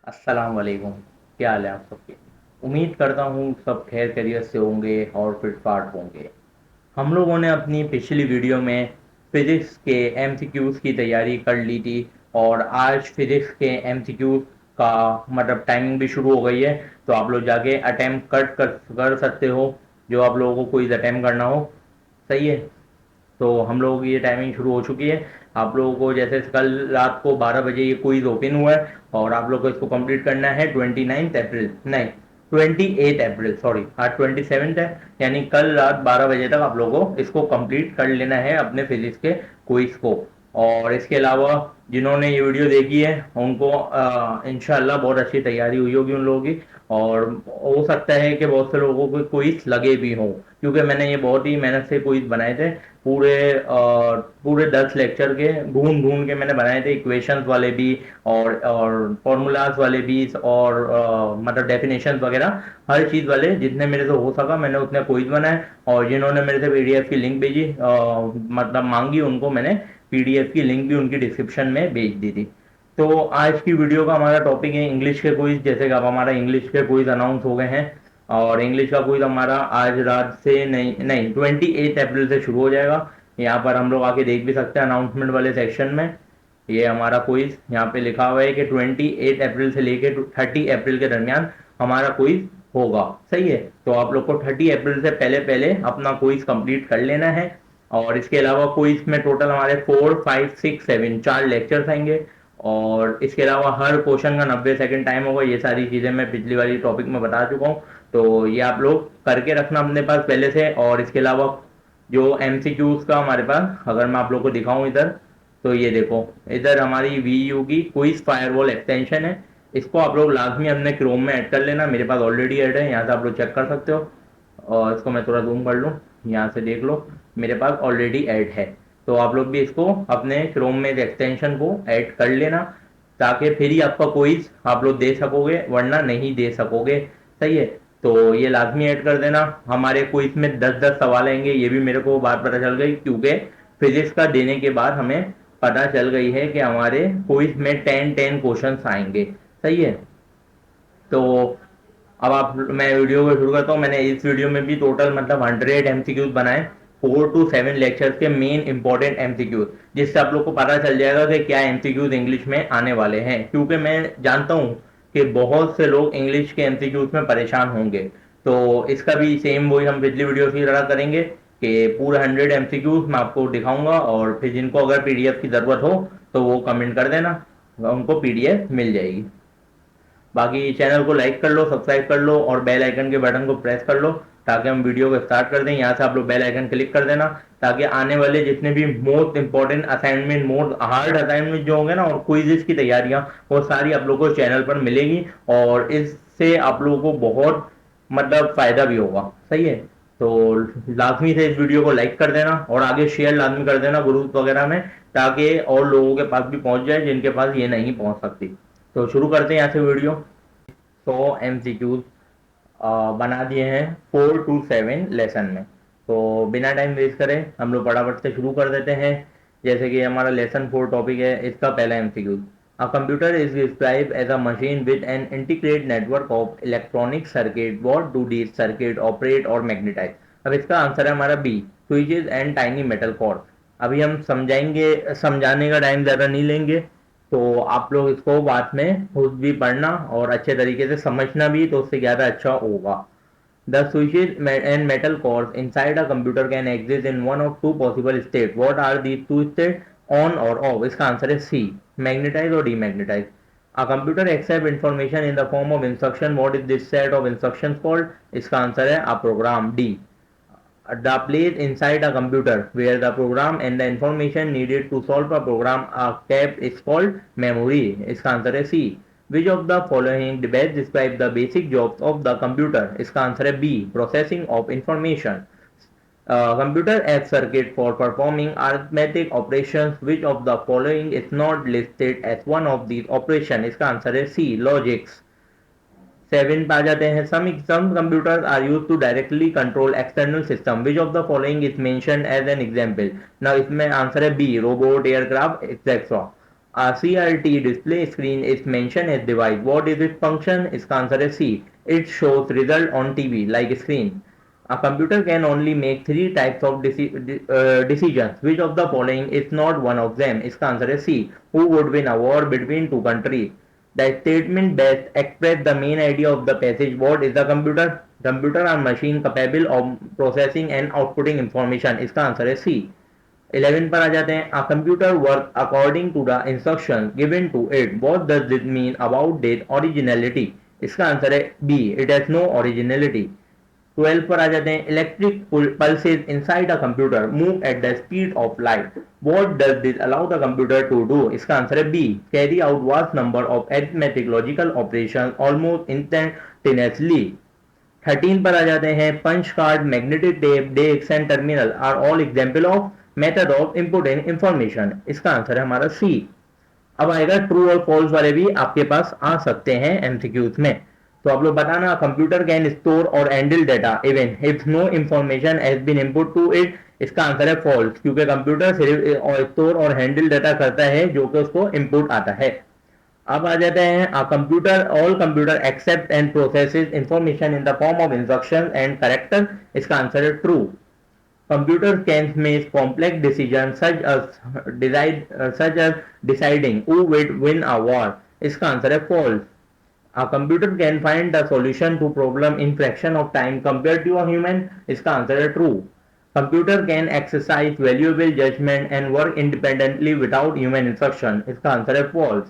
अस्सलाम वालेकुम। क्या हाल है आप सबके। उम्मीद करता हूँ सब खैर खैरियत से होंगे और फिट फाट होंगे। हम लोगों ने अपनी पिछली वीडियो में फिजिक्स के एमसीक्यूज की तैयारी कर ली थी और आज फिजिक्स के एमसीक्यूज का मतलब टाइमिंग भी शुरू हो गई है। तो आप लोग जाके अटेम्प्ट कर सकते हो जो आप लोगों को क्विज अटेम्प्ट करना हो। सही है। तो हम लोगों की ये टाइमिंग शुरू हो चुकी है। आप लोगों को जैसे कल रात को 12 बजे ये क्विज ओपन हुआ है और आप लोग को इसको कंप्लीट करना है 29 अप्रैल, नहीं 28 अप्रैल, सॉरी आज 27 है। यानी कल रात 12 बजे तक आप लोगों को इसको कंप्लीट कर लेना है अपने फिजिक्स के क्विज को। और इसके अलावा जिन्होंने ये वीडियो देखी है उनको इंशाल्लाह बहुत अच्छी तैयारी हुई होगी उन लोगों की। और हो सकता है कि बहुत से लोगों को क्विज लगे भी हों, क्योंकि मैंने ये बहुत ही मेहनत से क्विज बनाए थे। पूरे पूरे 10 लेक्चर के ढूंढ ढूंढ के मैंने बनाए थे, इक्वेशंस वाले भी और फॉर्मूलाज वाले भी और मतलब डेफिनेशंस वगैरह हर चीज़ वाले जितने मेरे से हो सका मैंने उतने क्विज बनाए। और जिन्होंने मेरे से पीडीएफ की लिंक भेजी मतलब मांगी उनको मैंने पीडीएफ की लिंक भी उनकी डिस्क्रिप्शन में भेज दी थी। तो आज की वीडियो का हमारा टॉपिक है इंग्लिश के क्विज। जैसे कि अब हमारा इंग्लिश के क्विज अनाउंस हो गए हैं और इंग्लिश का क्विज हमारा आज रात से नहीं नहीं 28 अप्रैल से शुरू हो जाएगा। यहाँ पर हम लोग आके देख भी सकते हैं अनाउंसमेंट वाले सेक्शन में। ये हमारा क्विज यहाँ पे लिखा हुआ है कि 28 अप्रैल से लेके 30 अप्रैल के दरमियान हमारा क्विज होगा। सही है। तो आप लोग को 30 अप्रैल से पहले पहले अपना क्विज कंप्लीट कर लेना है। और इसके अलावा क्विज में टोटल हमारे 4 5 6 7 चार लेक्चर्स आएंगे। और इसके अलावा हर क्वेश्चन का 90 सेकंड टाइम होगा। ये सारी चीज़ें मैं पिछली वाली टॉपिक में बता चुका हूँ। तो ये आप लोग करके रखना अपने पास पहले से। और इसके अलावा जो एमसीक्यूज का हमारे पास अगर मैं आप लोग को दिखाऊं इधर, तो ये देखो इधर हमारी वी यू की क्विज फायरवॉल एक्सटेंशन है। इसको आप लोग लाजमी अपने क्रोम में ऐड कर लेना। मेरे पास ऑलरेडी ऐड है, यहाँ से आप लोग चेक कर सकते हो। और इसको मैं थोड़ा जूम कर लूँ, यहाँ से देख लो मेरे पास ऑलरेडी ऐड है। तो आप लोग भी इसको अपने क्रोम में इस एक्सटेंशन को ऐड कर लेना, ताकि फिर ही आपका क्विज आप लोग दे सकोगे, वरना नहीं दे सकोगे। सही है। तो ये लाजमी ऐड कर देना। हमारे क्विज में 10 10 सवाल आएंगे, ये भी मेरे को बात पता चल गई, क्योंकि फिजिक्स का देने के बाद हमें पता चल गई है कि हमारे क्विज में 10 10 क्वेश्चन आएंगे। सही है। तो अब आप मैं वीडियो को शुरू करता हूँ। मैंने इस वीडियो में भी टोटल मतलब 100 एमसीक्यूज बनाए, 4 to 7 लेक्चर्स के मेन इंपॉर्टेंट एमसीक्यूज, जिससे आप लोग को पता चल जाएगा कि क्या एमसीक्यूज इंग्लिश में आने वाले हैं। क्योंकि मैं जानता हूँ कि बहुत से लोग इंग्लिश के एमसीक्यूज में परेशान होंगे। तो इसका भी सेम वही हम पिछली वीडियो की तरह करेंगे कि पूरे 100 एमसीक्यूज मैं आपको दिखाऊंगा। और फिर जिनको अगर पीडीएफ की ज़रूरत हो तो वो कमेंट कर देना, उनको पीडीएफ मिल जाएगी। बाकी चैनल को लाइक कर लो, सब्सक्राइब कर लो और बेल आइकन के बटन को प्रेस कर लो, ताकि हम वीडियो को स्टार्ट कर दें। यहाँ से आप लोग बेल आइकन क्लिक कर देना, ताकि आने वाले जितने भी most important assignment, most hard assignment जो होंगे ना और क्विजेस की तैयारियां, वो सारी आप लोग को चैनल पर मिलेगी। और इससे आप लोगों को बहुत मतलब फायदा भी होगा। सही है। तो लाजमी से इस वीडियो को लाइक कर देना और आगे शेयर लाजमी कर देना ग्रुप वगैरह में, ताकि और लोगों के पास भी पहुंच जाए जिनके पास ये नहीं पहुंच सकती। तो शुरू करते हैं यहाँ से वीडियो। 100 एमसीक्यूज बना दिए हैं 4 to 7 लेसन में। तो बिना टाइम वेस्ट करे हम लोग फटाफट से शुरू कर देते हैं। जैसे कि हमारा लेसन 4 टॉपिक है, इसका पहला MCQ. A computer is describe as a machine with an integrated network of electronic circuit what do these circuit operate और मैग्नेटाइज। अब इसका आंसर है हमारा B, switches and tiny metal cord. अभी हम समझाएंगे, समझाने का टाइम ज़्यादा नहीं लेंगे। तो आप लोग इसको बाद में खुद भी पढ़ना और अच्छे तरीके से समझना भी, तो उससे ज़्यादा अच्छा होगा। The switches and metal cores inside a computer can exist in one of two possible states. What are these two states? On or off? इसका आंसर है C, मैग्नेटाइज और demagnetise. A computer accepts information in the form of instruction. What is this set of instructions called? इसका answer है a program, D। The place inside a computer where the program and the information needed to solve a program are kept is called memory। इसका answer है C। Which of the following best describe the basic jobs of the computer? इसका answer है B, processing of information। Computer as circuit for performing arithmetic operations. Which of the following is not listed as one of these operations? इसका answer है C, logics। 7 पे आ जाते हैं। some computers are used to directly control external system. Which of the following is mentioned as an example? Now इसमें answer है B, robot, aircraft, etcetera. CRT display screen is mentioned as device. What is its function? इसका answer है C. It shows result on TV like screen. A computer can only make three types of decisions. Which of the following is not one of them? इसका answer है C. Who would win a war between two countries? The statement best express the main idea of the passage. What is the computer? Computer are machine capable of processing and outputting information. इसका answer है C. 11 पर आ जाते हैं. A computer work according to the instructions given to it. What does this mean about its originality? इसका answer है B. It has no originality. 12 पर आ जाते हैं. Electric pulses inside a computer move at the speed of light. What does this allow the computer to do? इसका answer है B. Carry out vast number of arithmetic logical operations almost instantaneously. 13 पर आ जाते हैं. Punch card, magnetic tape, desk and terminal are all example of method of inputting information. इसका answer है हमारा सी. अब आएगा ट्रू और फॉल्स वाले भी आपके पास आ सकते हैं एमसीक्यूज में. तो आप लोग बताना. कंप्यूटर कैन स्टोर और handle data even if no information has been input to it. इसका आंसर है फॉल्स, क्योंकि कंप्यूटर सिर्फ स्टोर और हैंडल डाटा करता है जो कि उसको इनपुट आता है. अब आ जाते हैं. Computer all computer accept and processes information in the form of instruction and character. इसका आंसर है true. Computer can make complex decision such as deciding who will win a war. इसका आंसर है false. A computer can find the solution to problem in fraction of time compared to a human. इसका answer है true. Computer can exercise valuable judgment and work independently without human instruction. इसका answer है false.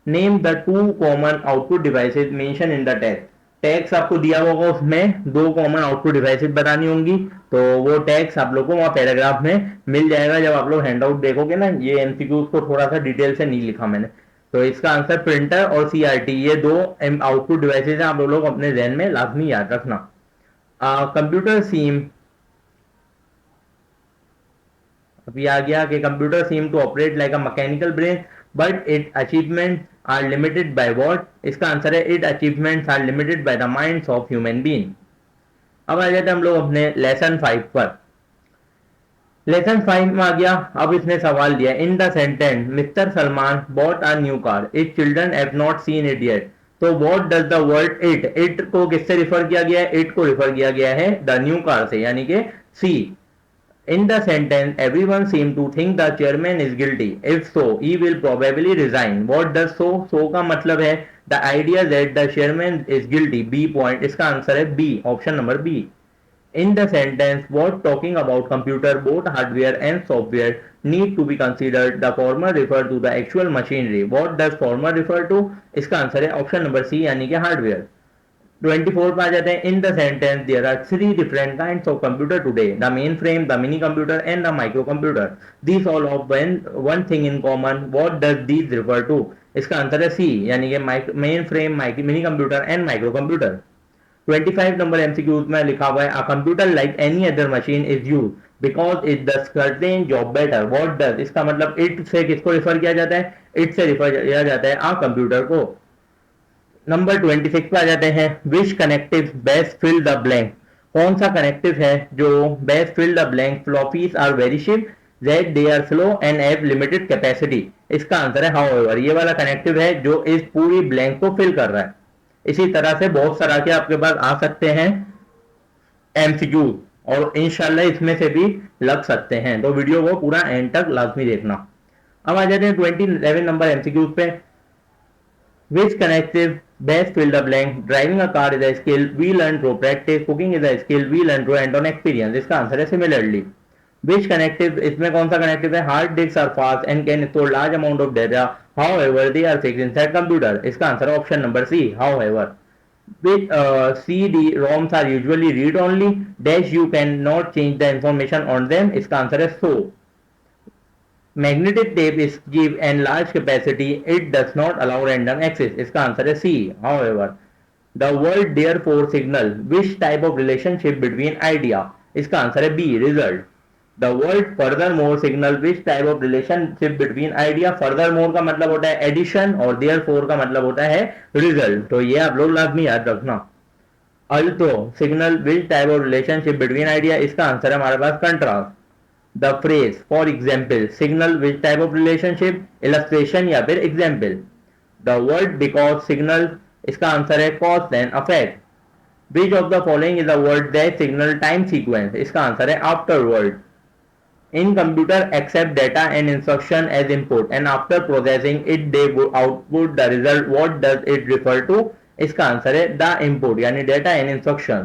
Name the two common output devices mentioned in the text. Tax आपको दिया होगा, उसमें दो common output devices बतानी होंगी. तो वो टैक्स आप लोग को वहाँ पैराग्राफ में मिल जाएगा जब आप लोग हैंडआउट देखोगे ना. ये एमसीक्यूज को थोड़ा सा डिटेल से नहीं लिखा मैंने. तो इसका आंसर प्रिंटर और सीआरटी, ये दो आउटपुट डिवाइसेज हैं. आप लोग अपने ध्यान में लाजमी याद रखना. कंप्यूटर सीम, अभी आ गया कि computer seem to operate like a mechanical brain but it achievement are limited by what. इसका आंसर है it achievements are limited by the minds of human being. अब आ जाते हैं हम लोग अपने लेसन 5 पर. लेसन 5 में आ गया. अब इसने सवाल दिया. In the sentence mister Salman bought a new car, it children have not seen it yet. तो what does the word it, it को किससे रिफर किया गया है? इट को रिफर किया गया है द न्यू कार से, यानी कि सी. In the sentence, everyone seems to think the chairman is guilty. If so, he will probably resign. What does so? So का मतलब है the idea that the chairman is guilty. B point. इसका answer है B, option number B. In the sentence, what talking about computer, both hardware and software need to be considered. The former refer to the actual machinery. What does former refer to? इसका answer है option number C, यानी कि hardware. 24 पे आ जाते हैं. In the sentence there are three different kinds of computer today, the mainframe, the minicomputer and the microcomputer. This all of one thing in common. What does these refer to? इसका answer है C, यानी कि mainframe, minicomputer and microcomputer. 25 number MCQs में लिखा हुआ है. A computer like any other machine is use because it does certain job better. What does, इसका मतलब इट से किसको रिफर किया जाता है? इट से रिफर किया जाता है आ कंप्यूटर को. नंबर 26 पे आ जाते हैं. Which connective best fill the blank. कौन सा कनेक्टिव है जो best fill the blank? Floppies are very cheap, that they are slow and have limited capacity. इसका आंसर है हाउएवर. ये वाला कनेक्टिव है जो इस पूरी ब्लैंक को फिल कर रहा है. इसी तरह से बहुत सारा के आपके पास आ सकते हैं एमसीक्यू और इंशाल्लाह इसमें से भी लग सकते हैं. तो वीडियो को पूरा एंड तक लाजमी देखना. अब आ जाते हैं 27 नंबर एमसीक्यूज पे. Which connective best fill the blank? Driving a car is a skill we learn through practice. Cooking is a skill we learn through hands-on experience. इसका आंसर है similarly. Which connective, इसमें कौन सा connective है? Hard disks are fast and can store large amount of data. However, they are fixed inside computer. इसका answer है option number C. However, which CD-ROMs are usually read-only. Dash you cannot change the information on them. इसका answer है so. Magnetic tape is give and large capacity. It does not allow random access. इसका answer है C. However, the word therefore signal which type of relationship between idea. इसका answer है B. Result. The word furthermore signal which type of relationship between idea. Furthermore का मतलब होता है addition और therefore का मतलब होता है result. तो ये आप लोग लाजमी याद रखना. Also signal which type of relationship between idea. इसका आंसर है हमारे पास contrast. The phrase for example signal which type of relationship, illustration या फिर example. The word because signal, इसका आंसर है cause and affect. Which of the following is the word that signal time sequence, इसका answer है afterward. In computer accept data and instruction as input and after processing it they output the result. What does it refer to? इसका answer है the input यानी data and instruction।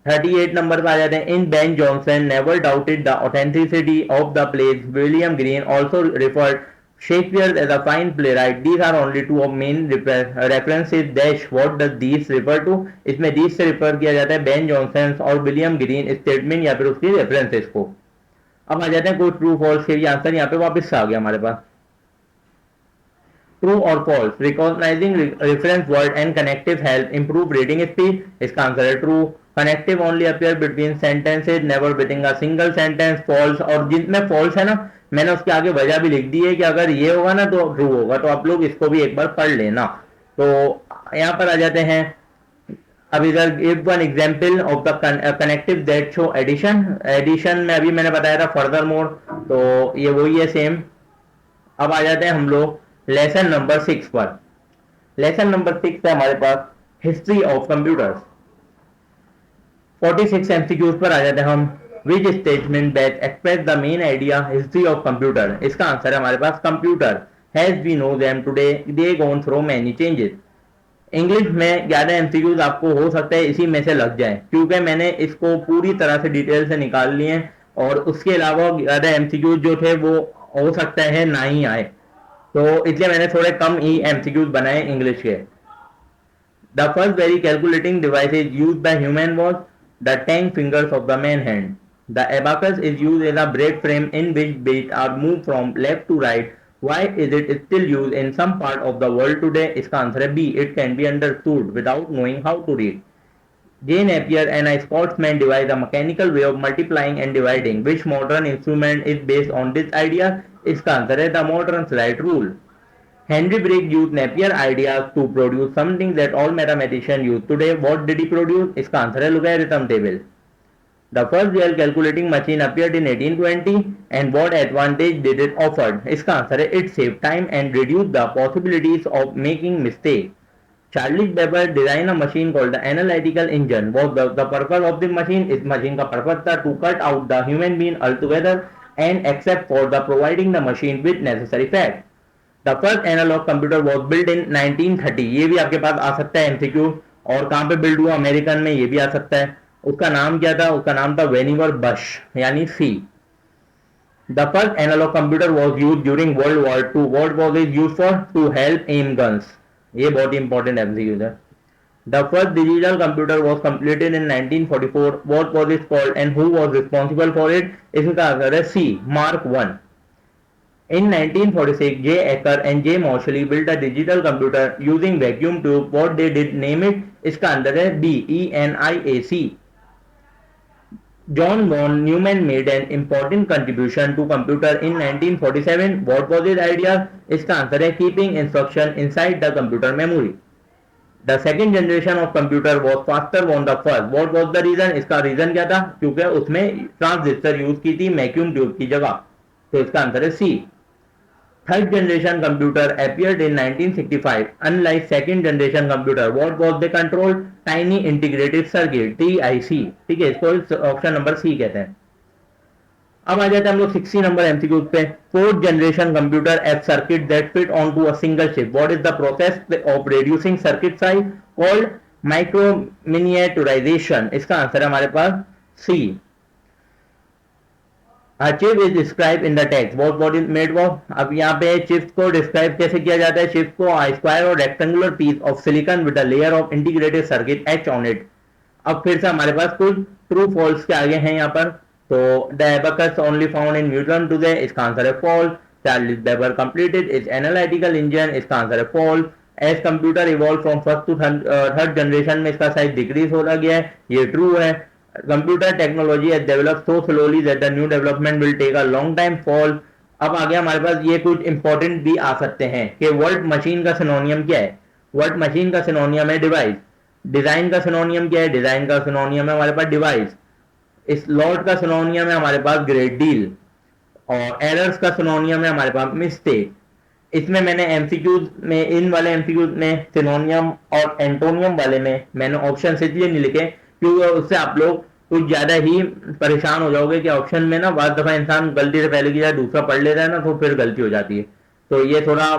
38 number पे आ जाते हैं। In Ben Johnson never doubted the authenticity of the plays. William Green also referred Shakespeare as a fine playwright. These are only two of main references dash. What does these refer to? इसमें these से refer किया जाता है Ben Jonson और William green statement या फिर उसकी references को। अब आ जाते हैं कुछ ट्रू फॉल्स के भी आंसर, यहाँ पे वापस आ गया हमारे पास। ट्रू और false, recognizing reference word and connective help improve reading speed, इसका आंसर है true. Connective only appear between sentences never between a single sentence, false. और जिनमें फॉल्स है ना, मैंने उसके आगे वजह भी लिख दी है कि अगर ये होगा ना तो ट्रू होगा, तो आप लोग इसको भी एक बार पढ़ लेना। तो यहाँ पर आ जाते हैं। अब इधर give one example of the connective that show addition. Addition में अभी मैंने बताया था फर्दर मोर, तो ये वही है सेम। अब आ जाते हैं हम लोग लेसन नंबर 6 पर। लेसन नंबर 6 है हमारे पास हिस्ट्री ऑफ कंप्यूटर्स। 46 एमसीक्यूज पर आ जाते हैं हम। Which statement that express the main idea history of computer, इसका आंसर है हमारे पास computer has we know them today they gone through many changes. English में 11 एमसीक्यूज आपको हो सकता है इसी में से लग जाए, क्योंकि मैंने इसको पूरी तरह से डिटेल से निकाल लिए हैं और उसके अलावा 11 एमसीक्यूज जो थे वो हो सकता है ना ही आए, तो इसलिए मैंने थोड़े कम ही एमसीक्यूज बनाए इंग्लिश के। The first very calculating device is use by human was the 10 fingers of the man hand. The abacus is use as a bread frame in which beat are move from left to right. Why is it still used in some part of the world today? इसका answer है B. It can be understood without knowing how to read. Jane Napier and a Scotsman devised a mechanical way of multiplying and dividing. Which modern instrument is based on this idea? इसका answer है the modern slide rule. Henry Briggs used Napier ideas to produce something that all mathematicians use today. What did he produce? इसका answer है logarithm table. The first real calculating machine appeared in 1820 and what advantage did it offer? इसका answer है it saved time and reduced the possibilities of making mistakes. Charles Babbage designed a machine called the analytical engine. What was the purpose of the machine? इस machine का purpose था to cut out the human being altogether and except for the providing the machine with necessary facts. The first analog computer was built in 1930. ये भी आपके पास आ सकता है MCQ, और कहाँ पे बिल्ड हुआ? अमेरिकन में, ये भी आ सकता है। उसका नाम क्या था? उसका नाम था वेनिवर बश यानी C. The first analog computer was use during World War two. What was it use for? To help aim guns. ये बहुत इंपॉर्टेंट एमसीक्यूज है। The first digital computer was completed in 1944। What was it called and who was responsible for it? इसका answer है C, Mark I. In 1946, J. Acker and J. Moseley built a digital computer using vacuum tube. What they did name it? इसका answer है B, ENIAC. John von Neumann made an important contribution to computer in 1947. What was his idea? इसका answer है keeping instruction inside the computer memory. The second generation of computer was faster than the first. What was the reason? इसका reason क्या था? क्योंकि उसमें transistor use की थी vacuum tube की जगह, तो इसका आंसर है सी। Third generation computer appeared in 1965. Unlike second generation computer, what was the control? Tiny integrated circuit, TIC। ठीक है, इसको ऑप्शन नंबर सी कहते हैं। अब आ जाते हैं हम लोग 60 नंबर एमसीक्यूज पे। Fourth generation computer of circuit that fit on to a single chip. What is the process of reducing circuit size? Called micro miniaturization. इसका आंसर है हमारे पास C. Chip is describe in the text. What is made of? अब यहाँ पे chips को describe कैसे किया जाता है? चिप्स को स्क्वायर और rectangular piece of silicon with a layer of integrated circuit etch on it. अब फिर से हमारे पास कुछ ट्रू फॉल्स के आगे हैं यहाँ पर। तो the abacus only found in museum today, इसका आंसर है false. Charles Babbage completed is analytical engine, इसका आंसर है false. As computer evolve from first to third generation में इसका साइज डिक्रीज होता गया है, ये ट्रू है। Computer technology has developed so slowly that the new development will take a long time. Fall। अब आगे हमारे पास ये कुछ इंपॉर्टेंट भी आ सकते हैं कि वर्ड मशीन का सिनोनियम क्या है? वर्ड मशीन का सिनोनियम है डिवाइस। डिजाइन का सिनोनियम क्या है? डिजाइन का सिनोनियम है हमारे पास डिवाइस। इस लॉट का सिनोनियम है हमारे पास ग्रेट डील, और एरर्स का सिनोनियम है हमारे पास मिस्टेक। इसमें मैंने एमसीक्यूज में, इन वाले एमसीक्यूज में सिनोनियम और एंटोनियम वाले में मैंने ऑप्शन इसलिए नहीं लिखे क्योंकि उससे आप लोग कुछ ज्यादा ही परेशान हो जाओगे कि ऑप्शन में ना बाद दफा इंसान गलती से पहले की जाए दूसरा पढ़ लेता है ना, तो फिर गलती हो जाती है। तो ये थोड़ा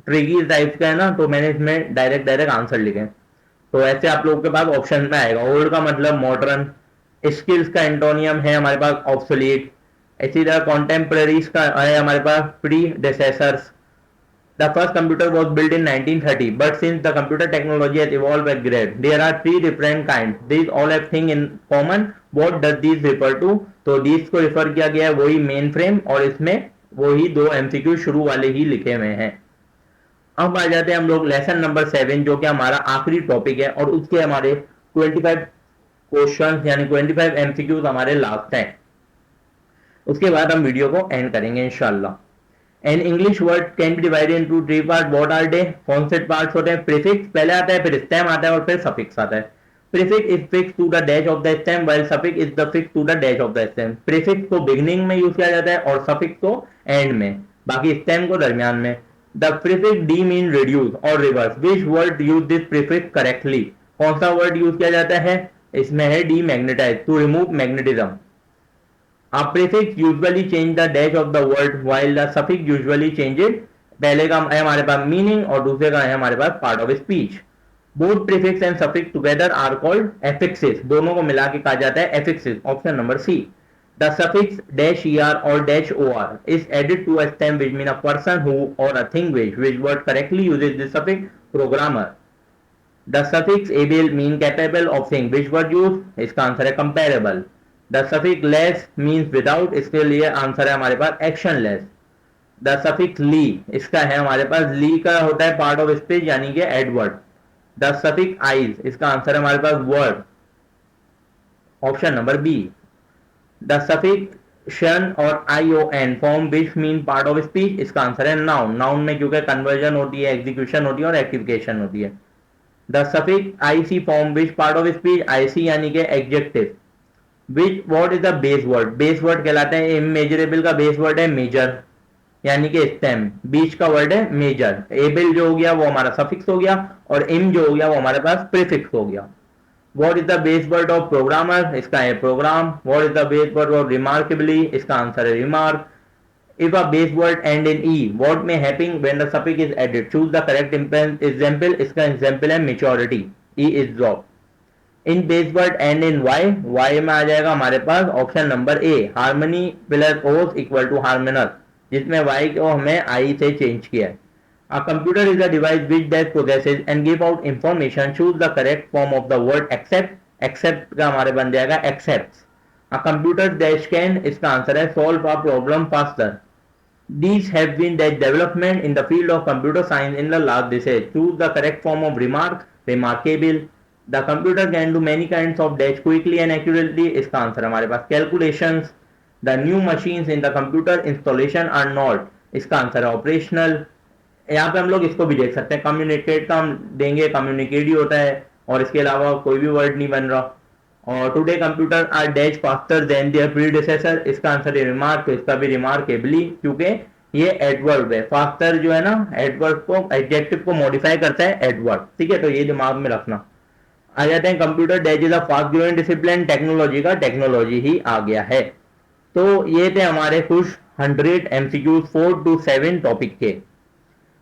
ट्रिकी टाइप का है ना, तो मैंने इसमें डायरेक्ट डायरेक्ट आंसर लिखे। तो ऐसे आप लोगों के पास ऑप्शन में आएगा। ओल्ड का मतलब मॉडर्न, स्किल्स का एंटोनियम है हमारे पास ऑब्सोलीट, इसी तरह कॉन्टेम्पररीज का है हमारे पास pre डेसेसर्स। The first computer was built in 1930, but since the computer technology has evolved a great, there are three different kinds. These all have thing in common. What does these refer to? तो these को refer किया गया है वही main frame, और इसमें वही दो एमसीक्यू शुरू वाले ही लिखे हुए हैं। अब आ जाते हैं हम लोग लेसन नंबर 7, जो कि हमारा आखिरी टॉपिक है, और उसके हमारे 25 क्वेश्चन यानी 25 एमसीक्यूज हमारे लास्ट हैं। उसके बाद हम वीडियो को एंड करेंगे इंशाल्लाह। An English word can be divided into three part. What are they? कौन से पार्ट्स होते हैं? प्रीफिक्स पहले आता है, फिर स्टेम आता है, और फिर सफिक्स आता है। Prefix is fix to the dash of the stem, while suffix is the fix to the dash of the stem. Prefix को बिगिनिंग में यूज किया जाता है और सफिक्स को एंड में, बाकी स्टेम को दरमियान में। The prefix de mean reduce और reverse. Which word use this prefix correctly? कौन सा वर्ड यूज किया जाता है? इसमें है demagnetize, to remove magnetism. A prefix usually change the dash of the word while the suffix usually changes। पहले का है हमारे पास मीनिंग और दूसरे का है हमारे पास part of speech. Both prefix and suffix together are called affixes. दोनों को मिला के कहा जाता है affixes. Option number C. The suffix dash er और dash or is added to a stem which mean a person who or a thing which word correctly uses this suffix programmer। The suffix able mean capable of thing which word use? इसका answer है comparable। The suffix less means without, इसके लिए answer है हमारे पास action less. The suffix ली, इसका है हमारे पास ली का होता है पार्ट ऑफ स्पीच यानी कि एडवर्ड। द सफिक्स आइज, इसका आंसर है हमारे पास verb. Option number B. The suffix tion और ION form which mean part of speech, इसका आंसर है नाउन। नाउन में क्योंकि कन्वर्जन होती है, एग्जीक्यूशन होती है और एक्टिफिकेशन होती है। The suffix IC form which part of speech, IC यानी कि adjective. Which what is the base word? Base word कहलाते हैं, इमेजरेबल का बेस वर्ड है मेजर यानी कि स्टेम। बीच का वर्ड है मेजर। एबल जो हो गया वो हमारा सफिक्स हो गया, और इम जो हो गया वो हमारे पास प्रीफिक्स हो गया। What is the base word of programmer? इसका है program. What is the base word of remarkably? इसका आंसर है remark. If a base word end in e, what में happening when the suffix is added? Choose the correct example. इसका example है maturity, e is drop. In base word end in y, y में आ जाएगा हमारे पास option number A, harmony plus ous equal to harmonious, जिसमें Y को हमने आई से चेंज किया है। A computer is a device which that processes and give out information. Choose the correct form of the word accept. Accept का हमारे बन जाएगा accept. A computer dash can, इसका आंसर है solve a problem faster. These have been the development in the field of computer science in the last decade. Choose the correct form of remark, remarkable। The computer can do many kinds of dash quickly and accurately। इसका answer हमारे पास calculations। The new machines in the computer installation are not। इसका answer है operational। यहाँ पे हम लोग इसको भी देख सकते हैं, communicate का हम देंगे, communicate ही होता है, और इसके अलावा कोई भी वर्ड नहीं बन रहा। और today computer are dash faster than their predecessor, इसका आंसर है रिमार्क। तो इसका भी रिमार्केबली, क्योंकि ये एडवर्ब है। फास्टर जो है ना, एडवर्ब को, एडजेक्टिव को मॉडिफाई करता है एडवर्ब, ठीक है। तो ये दिमाग में रखना। आ जाते हैं computer dash is a fast growing discipline. Technology का टेक्नोलॉजी ही आ गया है। तो ये थे हमारे कुछ 100 MCQs 4 to 7 टॉपिक के,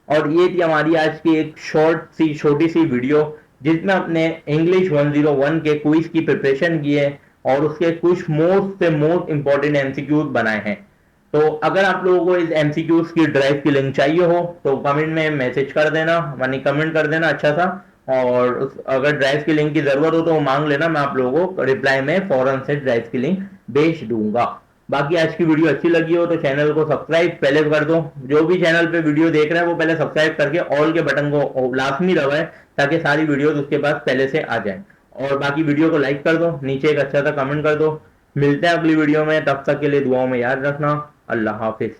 और ये थी हमारी आज की एक छोटी सी वीडियो, जिसमें अपने इंग्लिश 101 के क्विज की प्रिपरेशन की है और उसके कुछ मोस्ट से मोस्ट इंपॉर्टेंट एमसीक्यूज बनाए हैं। तो अगर आप लोगों को इस एमसीक्यूज की ड्राइव की लिंक चाहिए हो तो कमेंट में मैसेज कर देना, यानी कमेंट कर देना अच्छा सा, और अगर ड्राइव की लिंक की जरूरत हो तो वो मांग लेना, मैं आप लोगों को रिप्लाई में फौरन से ड्राइव की लिंक भेज दूंगा। बाकी आज की वीडियो अच्छी लगी हो तो चैनल को सब्सक्राइब पहले कर दो। जो भी चैनल पे वीडियो देख रहे हैं वो पहले सब्सक्राइब करके ऑल के बटन को लाजमी दबाएं, ताकि सारी वीडियोस उसके पास पहले से आ जाएं। और बाकी वीडियो को लाइक कर दो, नीचे एक अच्छा सा कमेंट कर दो। मिलते हैं अगली वीडियो में, तब तक के लिए दुआओं में याद रखना। अल्लाह हाफिज।